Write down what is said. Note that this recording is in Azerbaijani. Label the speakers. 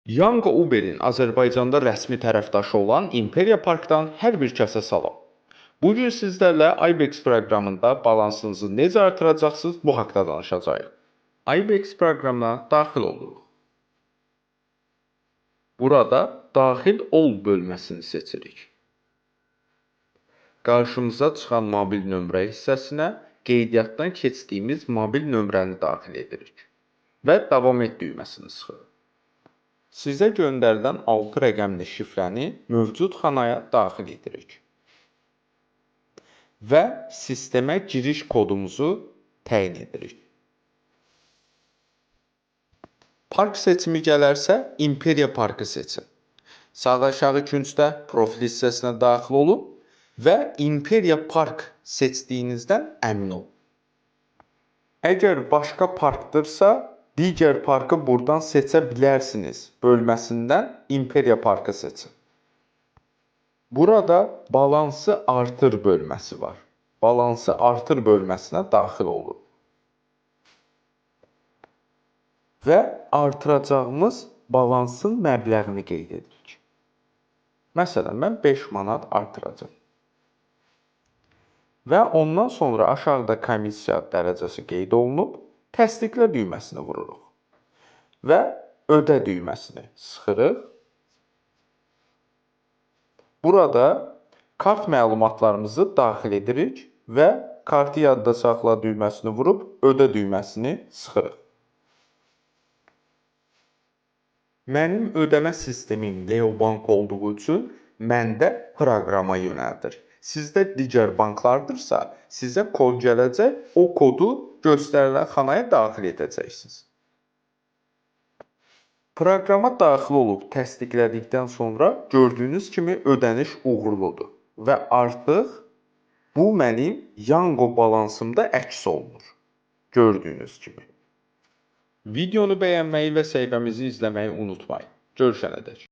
Speaker 1: Yango Uber'in Azərbaycanda rəsmi tərəfdaşı olan Imperiya Parkdan hər bir kəsə salam. Bu gün sizlərlə IBEX proqramında balansınızı necə artıracaqsınız bu haqqda danışacağıq. IBEX proqramına daxil oluruq. Burada daxil ol bölməsini seçirik. Qarşımıza çıxan mobil nömrə hissəsinə qeydiyyatdan keçdiyimiz mobil nömrəni daxil edirik və davam et düyməsini sıxırıq. Sizə göndərilən 6 rəqəmli şifrəni mövcud xanaya daxil edirik və sistemə giriş kodumuzu təyin edirik. Park seçimi gələrsə, Imperiya Parkı seçin. Sağ-aşağı küncdə profil hissəsinə daxil olun və Imperiya Park seçdiyinizdən əmin olun. Əgər başqa parkdırsa, digər parkı buradan seçə bilərsiniz bölməsindən Imperiya Parkı seçin. Burada balansı artır bölməsi var. Balansı artır bölməsinə daxil olun. Və artıracağımız balansın məbləğini qeyd edirik. Məsələn, mən 5 manat artıracağım. Və ondan sonra aşağıda komissiya dərəcəsi qeyd olunub, təsdiqlə düyməsini vururuq. Və ödə düyməsini sıxırıq. Burada kart məlumatlarımızı daxil edirik və kartı yadda saxla düyməsini vurub ödə düyməsini sıxırıq. Mənim ödəmə sistemim Neobank olduğu üçün məndə proqrama yönəldir. Sizdə digər banklardırsa, sizə kod gələcək, o kodu göstərilən xanaya daxil edəcəksiniz. Proqrama daxil olub təsdiqlədikdən sonra gördüyünüz kimi ödəniş uğurludur və artıq bu mənim Yango balansımda əks olunur. Gördüyünüz kimi. Videonu bəyənməyi və səhifəmizi izləməyi unutmayın. Görüşənədək.